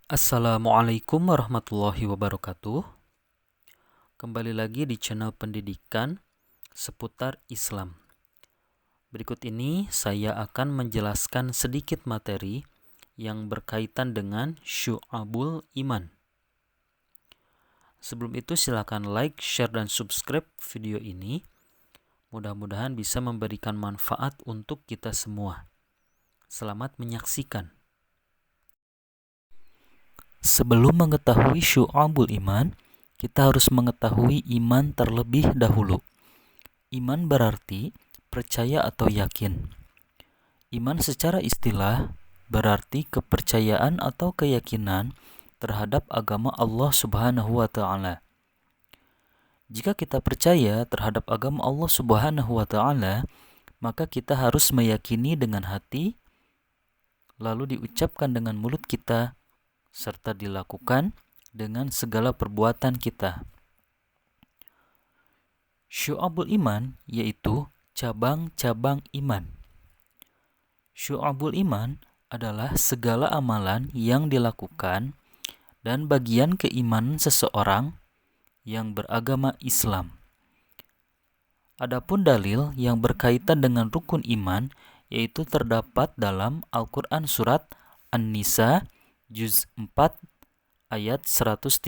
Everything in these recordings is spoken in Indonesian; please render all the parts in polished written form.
Assalamualaikum warahmatullahi wabarakatuh. Kembali lagi di channel pendidikan seputar Islam. Berikut ini saya akan menjelaskan sedikit materi yang berkaitan dengan syu'abul iman. Sebelum itu silakan like, share, dan subscribe video ini. Mudah-mudahan bisa memberikan manfaat untuk kita semua. Selamat menyaksikan. Sebelum mengetahui syu'abul iman, kita harus mengetahui iman terlebih dahulu. Iman berarti percaya atau yakin. Iman secara istilah berarti kepercayaan atau keyakinan terhadap agama Allah Subhanahu wa taala. Jika kita percaya terhadap agama Allah Subhanahu wa taala, maka kita harus meyakini dengan hati, lalu diucapkan dengan mulut kita, serta dilakukan dengan segala perbuatan kita. Syu'abul iman yaitu cabang-cabang iman. Syu'abul iman adalah segala amalan yang dilakukan dan bagian keimanan seseorang yang beragama Islam. Adapun dalil yang berkaitan dengan rukun iman yaitu terdapat dalam Al-Quran surat An-Nisa juz 4 ayat 136.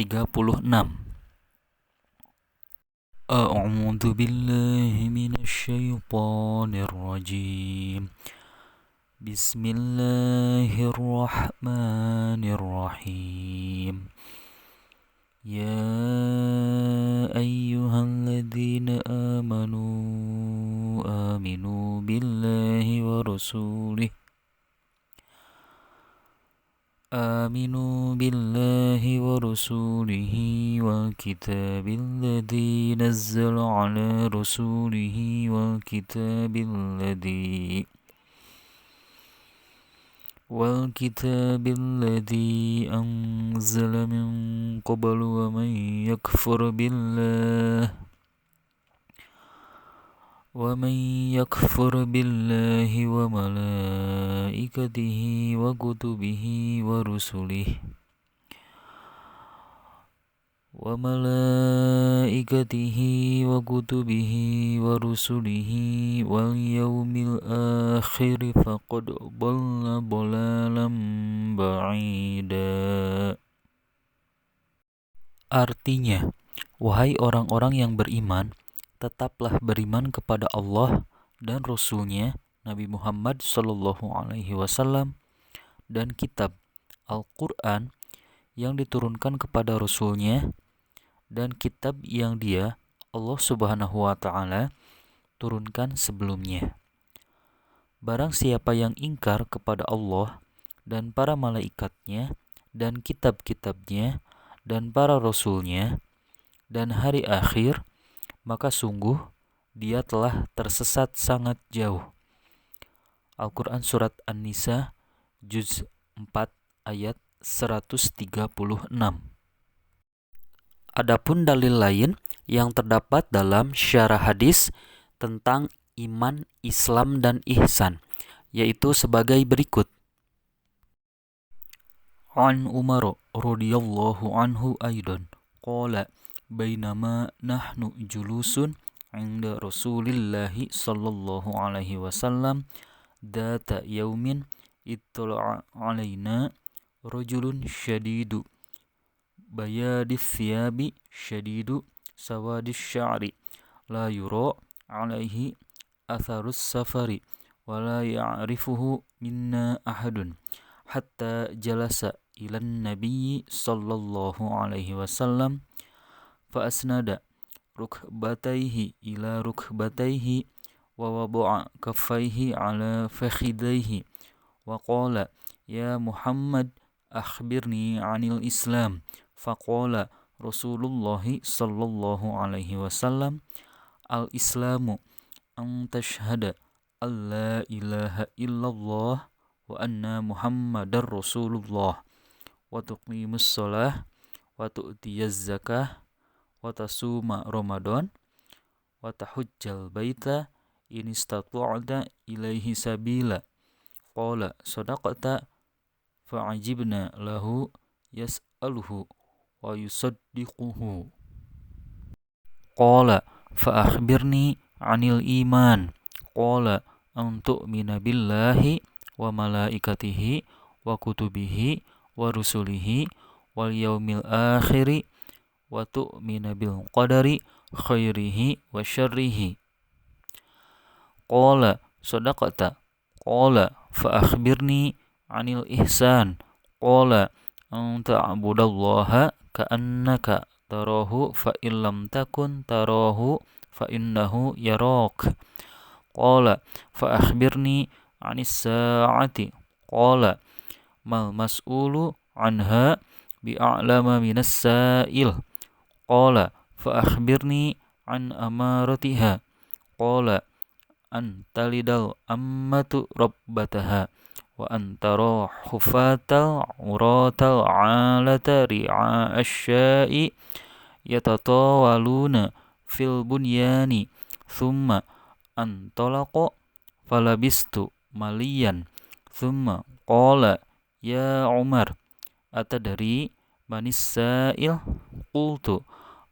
A'udzu billahi minasy syaithanir rajim. Bismillahirrahmanirrahim. Ya ayyuhalladzina aminu billahi wa rasulih. آمنوا بالله ورسوله والكتاب الذي نزل على رسوله والكتاب الذي أنزل من قبل ومن يكفر بالله وملائكته وكتبه ورسله واليوم الآخر فقد ضل ضلالا بعيدا. Artinya, wahai orang-orang yang beriman, tetaplah beriman kepada Allah dan Rasul-Nya Nabi Muhammad SAW dan kitab Al-Quran yang diturunkan kepada Rasul-Nya dan kitab yang Dia Allah Subhanahu wa taala turunkan sebelumnya. Barang siapa yang ingkar kepada Allah dan para malaikatnya dan kitab-kitabnya dan para Rasul-Nya dan hari akhir, maka sungguh dia telah tersesat sangat jauh. Al-Quran surat An-Nisa juz 4 ayat 136. Adapun dalil lain yang terdapat dalam syarah hadis tentang iman, Islam, dan ihsan, yaitu sebagai berikut. An Umar radhiyallahu anhu aidan qala bainama nahnu julusun 'inda Rasulillahi sallallahu alaihi wasallam data yaumin ittala'a 'alaina rajulun syadidu bayadis thiyabi syadidu sawadis sya'ri la yura 'alaihi atharus safari wa la ya'rifuhu minna ahadun hatta jalasa ilan nabiyyi sallallahu alaihi wasallam fa asnada rukbatayhi ila rukbatayhi wa wada'a kaffayhi ala fakhidayhi wa qala ya Muhammad akhbirni 'anil Islam faqala Rasulullah sallallahu alaihi wasallam al-islamu an tashhada alla ilaha illallah wa anna Muhammadar Rasulullah wa tuqimus shalah wa tu'tiyaz zakah wa tasuma Ramadan wa tahujjal baita in istata'ta ilaihi sabila. Qala sadaqata fa'ajibna lahu yas'aluhu wa yusaddiquhu. Qala fa akhbirni 'anil iman. Qala an tu'mina billahi wa malaikatihi wa kutubihi wa rusulihi wal yaumil akhiri wa tu'mina bil qadari khairihi wa syarrihi. Qala sadaqata. Qala fa akhbirni 'anil ihsan. Qala an ta'budallaha ka'annaka tarahu fa illam takun tarahu fa innahu yarak. Qala fa akhbirni 'anis sa'ati. Qala mal mas'ulu anha bi'a'lama minas sa'il. Qala fa akhbirni 'an amaratiha. Qala an talidal ammatu rabbataha wa antara hufatal uratal alata ri'a asya'i yatatawaluna fil bunyani thumma antalaqa falabistu maliyan thumma qala ya Umar atadari manis sa'il. Qultu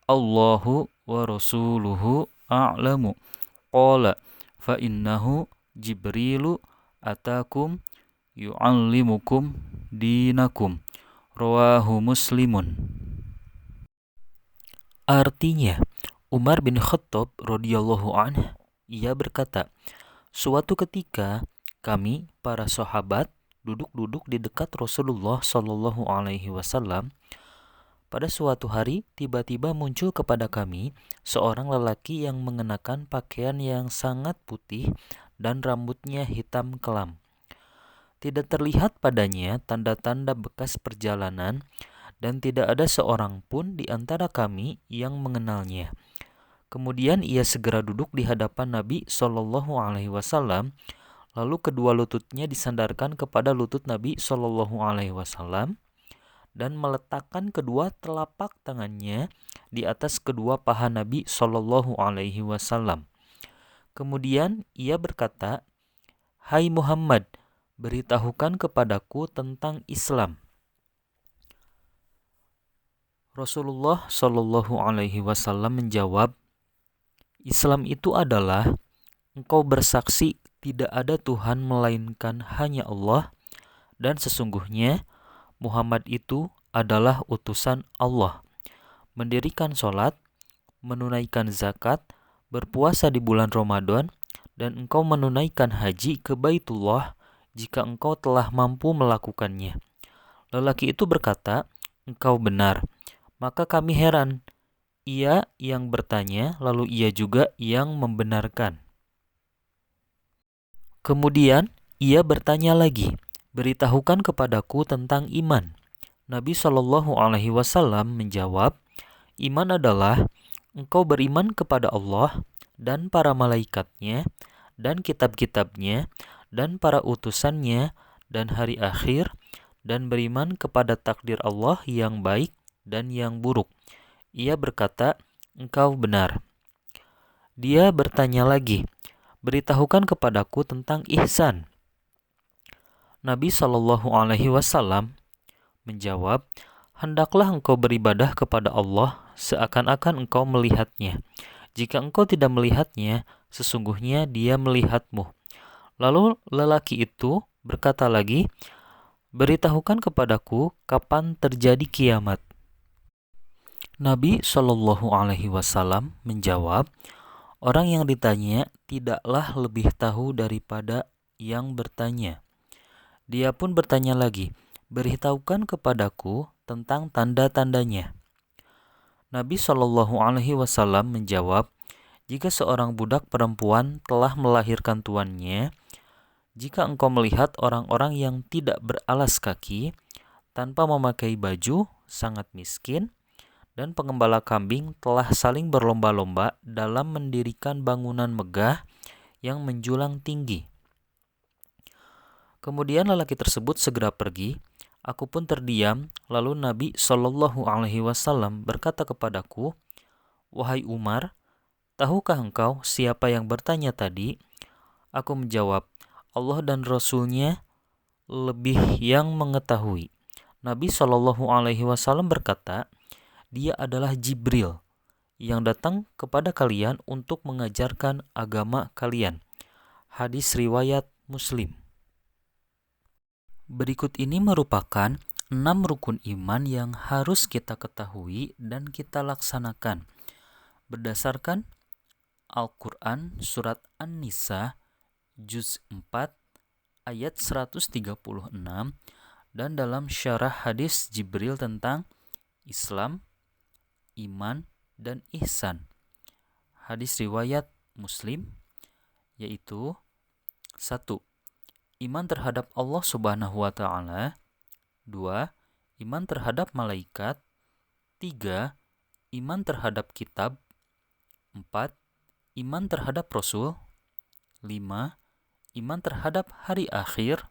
Allahu wa rasuluhu a'lamu. Qala fa innahu Jibrilu atakum yu'allimukum dinakum. Rawahu Muslimun. Artinya, Umar bin Khattab radhiyallahu anhu ia berkata, suatu ketika kami para sahabat duduk-duduk di dekat Rasulullah Shallallahu alaihi wasallam. Pada suatu hari tiba-tiba muncul kepada kami seorang lelaki yang mengenakan pakaian yang sangat putih dan rambutnya hitam kelam. Tidak terlihat padanya tanda-tanda bekas perjalanan dan tidak ada seorang pun di antara kami yang mengenalnya. Kemudian ia segera duduk di hadapan Nabi Shallallahu alaihi wasallam, lalu kedua lututnya disandarkan kepada lutut Nabi Shallallahu alaihi wasallam dan meletakkan kedua telapak tangannya di atas kedua paha Nabi Shallallahu alaihi wasallam. Kemudian ia berkata, "Hai Muhammad, beritahukan kepadaku tentang Islam." Rasulullah Shallallahu alaihi wasallam menjawab, "Islam itu adalah engkau bersaksi tidak ada Tuhan melainkan hanya Allah, dan sesungguhnya Muhammad itu adalah utusan Allah, mendirikan sholat, menunaikan zakat, berpuasa di bulan Ramadan, dan engkau menunaikan haji ke Baitullah jika engkau telah mampu melakukannya." Lelaki itu berkata, "Engkau benar." Maka kami heran. Ia yang bertanya, lalu ia juga yang membenarkan. Kemudian ia bertanya lagi, "Beritahukan kepadaku tentang iman." Nabi Shallallahu alaihi wasallam menjawab, "Iman adalah engkau beriman kepada Allah dan para malaikatnya dan kitab-kitabnya dan para utusannya dan hari akhir, dan beriman kepada takdir Allah yang baik dan yang buruk." Ia berkata, "Engkau benar." Dia bertanya lagi, "Beritahukan kepadaku tentang ihsan." Nabi Shallallahu alaihi wasallam menjawab, "Hendaklah engkau beribadah kepada Allah seakan-akan engkau melihatnya. Jika engkau tidak melihatnya, sesungguhnya Dia melihatmu." Lalu lelaki itu berkata lagi, "Beritahukan kepadaku kapan terjadi kiamat." Nabi Shallallahu alaihi wasallam menjawab, "Orang yang ditanya tidaklah lebih tahu daripada yang bertanya." Dia pun bertanya lagi, "Beritahukan kepadaku tentang tanda-tandanya." Nabi Shallallahu alaihi wasallam menjawab, "Jika seorang budak perempuan telah melahirkan tuannya, jika engkau melihat orang-orang yang tidak beralas kaki, tanpa memakai baju, sangat miskin, dan pengembala kambing telah saling berlomba-lomba dalam mendirikan bangunan megah yang menjulang tinggi." Kemudian lelaki tersebut segera pergi. Aku pun terdiam. Lalu Nabi Shallallahu alaihi wasallam berkata kepadaku, "Wahai Umar, tahukah engkau siapa yang bertanya tadi?" Aku menjawab, "Allah dan Rasul-Nya lebih yang mengetahui." Nabi Shallallahu Alaihi Wasallam berkata, dia adalah Jibril yang datang kepada kalian untuk mengajarkan agama kalian. Hadis riwayat Muslim. Berikut ini merupakan 6 rukun iman yang harus kita ketahui dan kita laksanakan berdasarkan Al-Quran Surat An-Nisa Juz 4 ayat 136 dan dalam syarah hadis Jibril tentang Islam, iman, dan ihsan. Hadis riwayat Muslim, yaitu 1. Iman terhadap Allah Subhanahu wa Ta'ala. 2. Iman terhadap malaikat. 3. Iman terhadap kitab. 4. Iman terhadap Rasul. 5. Iman terhadap hari akhir.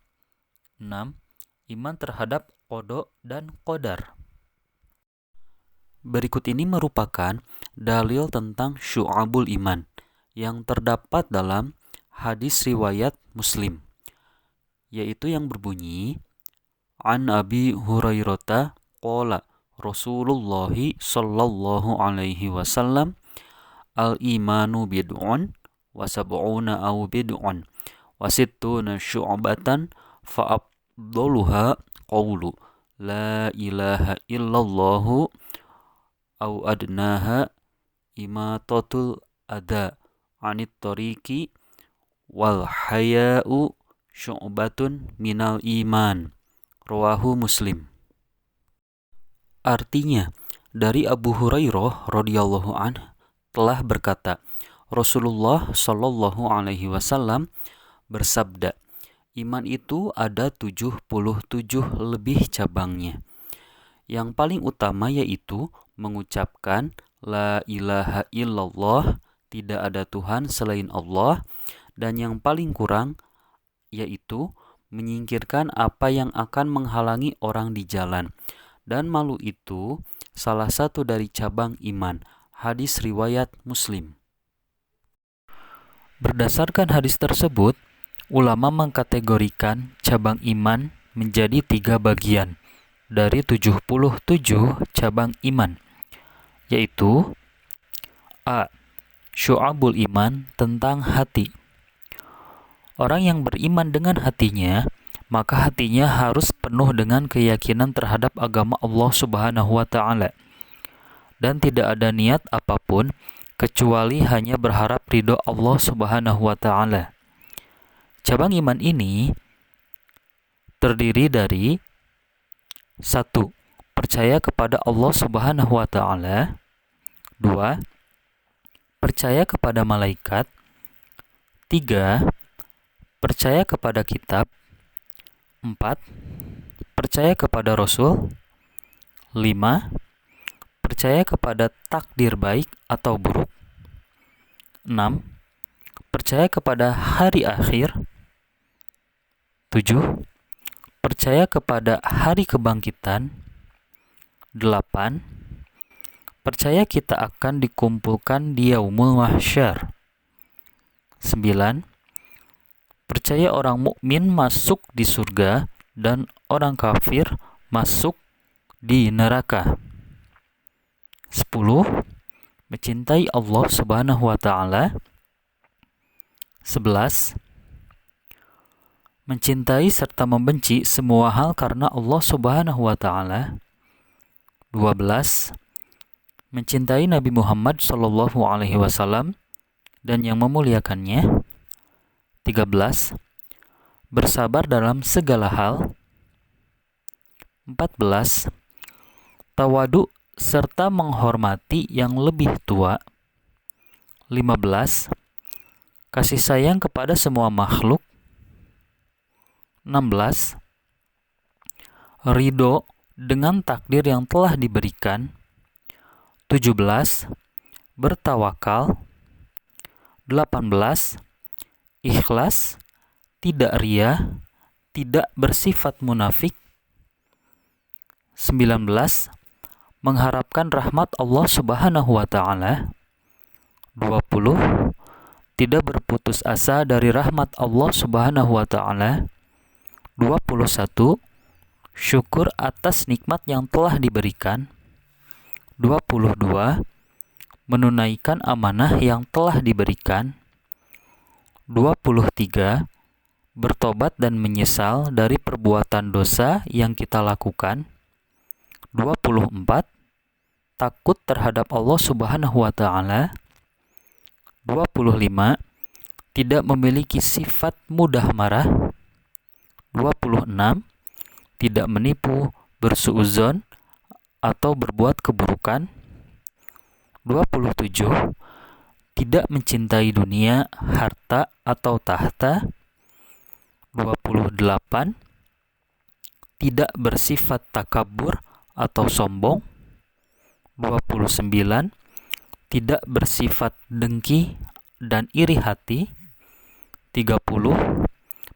6. Iman terhadap qada dan qadar. Berikut ini merupakan dalil tentang syu'abul iman yang terdapat dalam hadis riwayat Muslim, yaitu yang berbunyi, An Abi Hurairah qala Rasulullah sallallahu alaihi wasallam al-imanu bid'un wa sab'una aw bid'un wa sittuna syu'batan fa afdaluha qawlu la ilaha illallah aw adnaha imatatul adha anit tariqi wal haya'u syu'batun minal iman. Rawahu Muslim. Artinya, dari Abu Hurairah radhiyallahu anhu telah berkata, Rasulullah Shallallahu alaihi wasallam bersabda, iman itu ada 77 lebih cabangnya. Yang paling utama yaitu mengucapkan la ilaha illallah, tidak ada Tuhan selain Allah, dan yang paling kurang yaitu menyingkirkan apa yang akan menghalangi orang di jalan. Dan malu itu salah satu dari cabang iman. Hadis riwayat Muslim. Berdasarkan hadis tersebut, ulama mengkategorikan cabang iman menjadi 3 bagian dari 77 cabang iman, yaitu A. Syu'abul iman, tentang hati. Orang yang beriman dengan hatinya, maka hatinya harus penuh dengan keyakinan terhadap agama Allah Subhanahu wa Ta'ala, dan tidak ada niat apapun kecuali hanya berharap ridho Allah Subhanahu wa Ta'ala. Cabang iman ini terdiri dari 1. Percaya kepada Allah Subhanahu wa Ta'ala. 2. Percaya kepada malaikat. 3. Percaya kepada kitab. 4. Percaya kepada Rasul. 5. Percaya kepada takdir baik atau buruk. 6. Percaya kepada hari akhir. 7. Percaya kepada hari kebangkitan. 8. Percaya kita akan dikumpulkan di yaumul mahsyar. 9. Percaya orang mukmin masuk di surga dan orang kafir masuk di neraka. 10. Mencintai Allah Subhanahu wa Ta'ala. 11. Mencintai serta membenci semua hal karena Allah Subhanahu wa Ta'ala. 12. Mencintai Nabi Muhammad sallallahu alaihi wasallam dan yang memuliakannya. 13. Bersabar dalam segala hal. 14. Tawadu serta menghormati yang lebih tua. 15. Kasih sayang kepada semua makhluk. 16. Ridho dengan takdir yang telah diberikan. 17. Bertawakal. 18. Ikhlas, tidak ria, tidak bersifat munafik. 19. Mengharapkan rahmat Allah Subhanahu wa Ta'ala. 20. Tidak berputus asa dari rahmat Allah Subhanahu wa Ta'ala. 21. syukur atas nikmat yang telah diberikan. 22. Menunaikan amanah yang telah diberikan. 23. Bertobat dan menyesal dari perbuatan dosa yang kita lakukan. 24. Takut terhadap Allah Subhanahu wa Ta'ala. 25. Tidak memiliki sifat mudah marah. 26. Tidak menipu, bersuuzon, atau berbuat keburukan. 27. Tidak mencintai dunia, harta, atau tahta. 28. Tidak bersifat takabur atau sombong. 29. Tidak bersifat dengki dan iri hati. 30.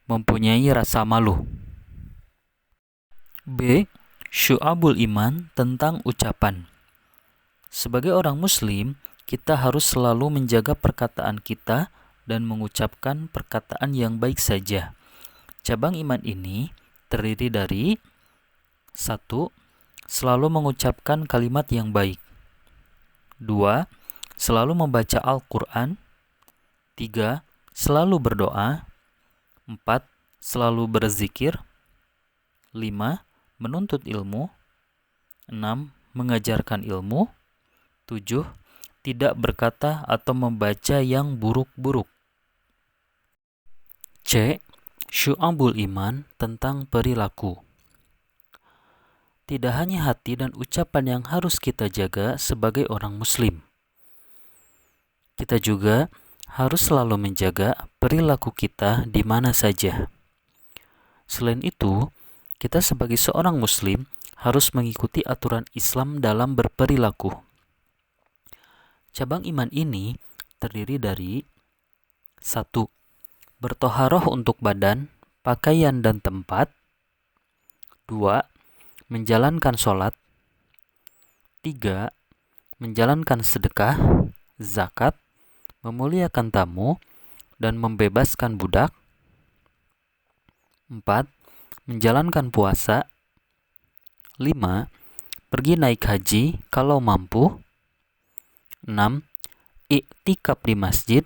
Mempunyai rasa malu. B. Syu'abul iman tentang ucapan. Sebagai orang muslim, kita harus selalu menjaga perkataan kita dan mengucapkan perkataan yang baik saja. Cabang iman ini terdiri dari 1. Selalu mengucapkan kalimat yang baik. 2. Selalu membaca Al-Quran. 3. Selalu berdoa. 4. Selalu berzikir. 5. Menuntut ilmu. 6. Mengajarkan ilmu. 7. Tidak berkata atau membaca yang buruk-buruk. C. Syu'abul iman tentang perilaku. Tidak hanya hati dan ucapan yang harus kita jaga sebagai orang muslim. Kita juga harus selalu menjaga perilaku kita di mana saja. Selain itu, kita sebagai seorang muslim harus mengikuti aturan Islam dalam berperilaku. Cabang iman ini terdiri dari 1. Bertoharoh untuk badan, pakaian, dan tempat. 2. Menjalankan sholat. 3. Menjalankan sedekah, zakat, memuliakan tamu, dan membebaskan budak. 4. Menjalankan puasa. 5. Pergi naik haji kalau mampu. 6. Iktikaf di masjid,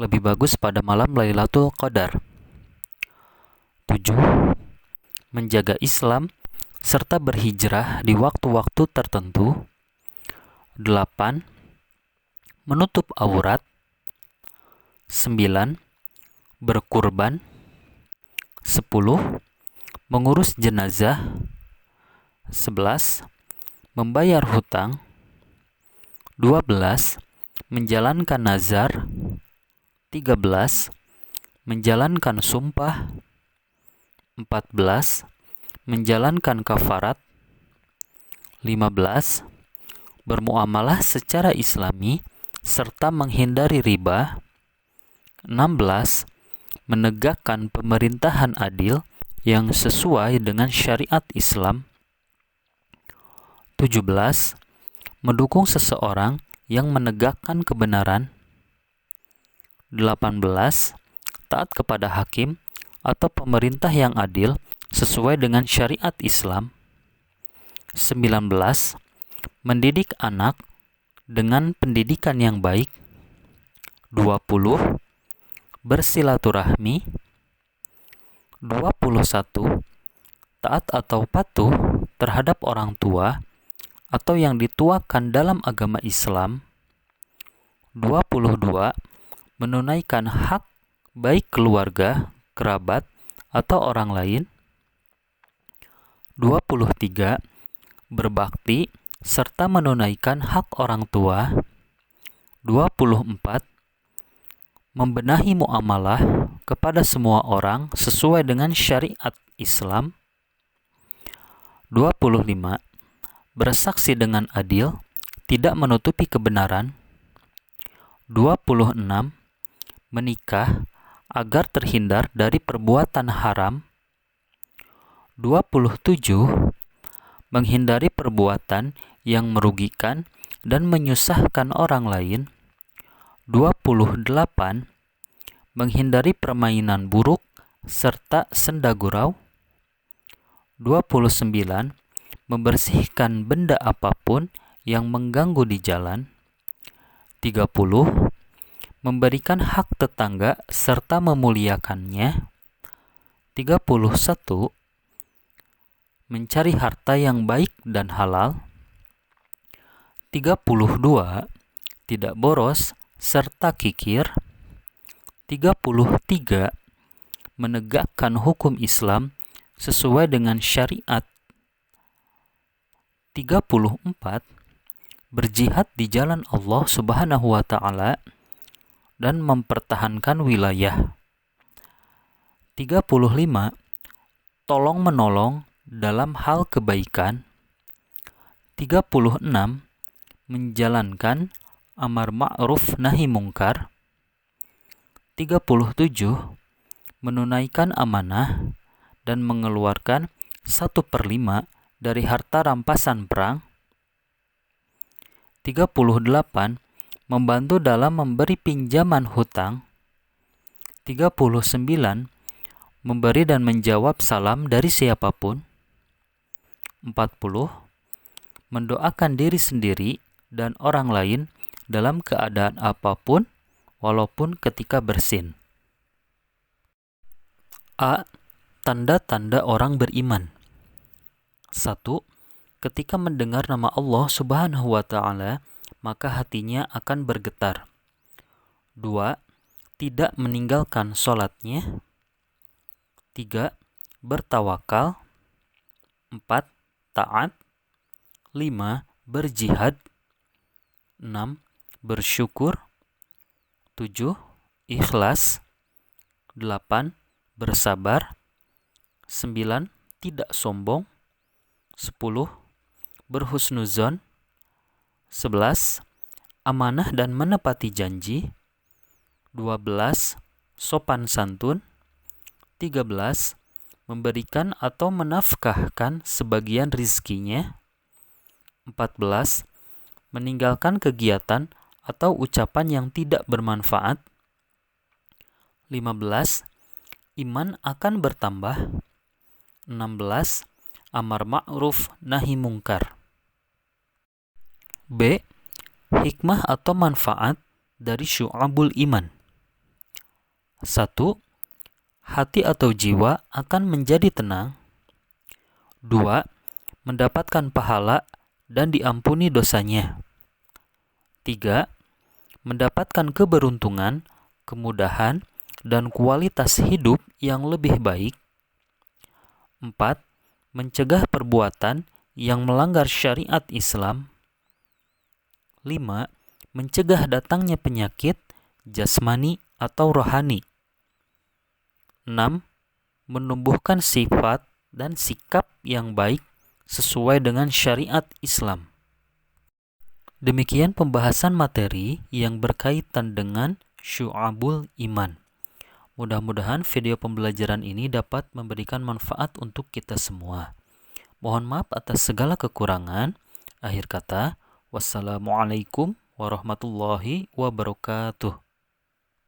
lebih bagus pada malam Lailatul Qadar. 7. Menjaga Islam serta berhijrah di waktu-waktu tertentu. 8. Menutup aurat. 9. Berkurban. 10. Mengurus jenazah. 11. Membayar hutang. 12. Menjalankan nazar. 13. Menjalankan sumpah. 14. Menjalankan kafarat. 15. Bermuamalah secara islami serta menghindari riba. 16. Menegakkan pemerintahan adil yang sesuai dengan syariat Islam. 17. Mendukung seseorang yang menegakkan kebenaran. 18. Taat kepada hakim atau pemerintah yang adil sesuai dengan syariat Islam. 19. Mendidik anak dengan pendidikan yang baik. 20. Bersilaturahmi. 21. Taat atau patuh terhadap orang tua atau yang dituakan dalam agama Islam. 22. Menunaikan hak baik keluarga, kerabat, atau orang lain. 23. Berbakti serta menunaikan hak orang tua. 24. Membenahi muamalah kepada semua orang sesuai dengan syariat Islam. 25. Bersaksi dengan adil, tidak menutupi kebenaran. 26. Menikah agar terhindar dari perbuatan haram. 27. Menghindari perbuatan yang merugikan dan menyusahkan orang lain. 28. Menghindari permainan buruk serta senda gurau. 29. Membersihkan benda apapun yang mengganggu di jalan. 30. Memberikan hak tetangga serta memuliakannya. 31. Mencari harta yang baik dan halal. 32. Tidak boros serta kikir. 33. Menegakkan hukum Islam sesuai dengan syariat. 34. Berjihad di jalan Allah Subhanahu wa Ta'ala dan mempertahankan wilayah. 35. Tolong menolong dalam hal kebaikan. 36. Menjalankan amar ma'ruf nahi mungkar. 37. Menunaikan amanah dan mengeluarkan 1/5 dari harta rampasan perang. 38. Membantu dalam memberi pinjaman hutang. 39. Memberi dan menjawab salam dari siapapun. 40. Mendoakan diri sendiri dan orang lain dalam keadaan apapun, walaupun ketika bersin. A. Tanda-tanda orang beriman. 1. Ketika mendengar nama Allah Subhanahu wa Ta'ala, maka hatinya akan bergetar. 2. Tidak meninggalkan sholatnya. 3. Bertawakal. 4. Taat. 5. Berjihad. 6. Bersyukur. 7. Ikhlas. 8. Bersabar. 9. Tidak sombong. 10. Berhusnuzon. 11. Amanah dan menepati janji. 12. Sopan santun. 13. Memberikan atau menafkahkan sebagian rizkinya. 14. Meninggalkan kegiatan atau ucapan yang tidak bermanfaat. 15. Iman akan bertambah. 16. Amar ma'ruf nahi mungkar. B. Hikmah atau manfaat dari syu'abul iman. 1. Hati atau jiwa akan menjadi tenang. 2. Mendapatkan pahala dan diampuni dosanya. 3. Mendapatkan keberuntungan, kemudahan, dan kualitas hidup yang lebih baik. 4. Mencegah perbuatan yang melanggar syariat Islam. 5. Mencegah datangnya penyakit jasmani atau rohani. 6. Menumbuhkan sifat dan sikap yang baik sesuai dengan syariat Islam. Demikian pembahasan materi yang berkaitan dengan syu'abul iman. Mudah-mudahan video pembelajaran ini dapat memberikan manfaat untuk kita semua. Mohon maaf atas segala kekurangan. Akhir kata, wassalamualaikum warahmatullahi wabarakatuh.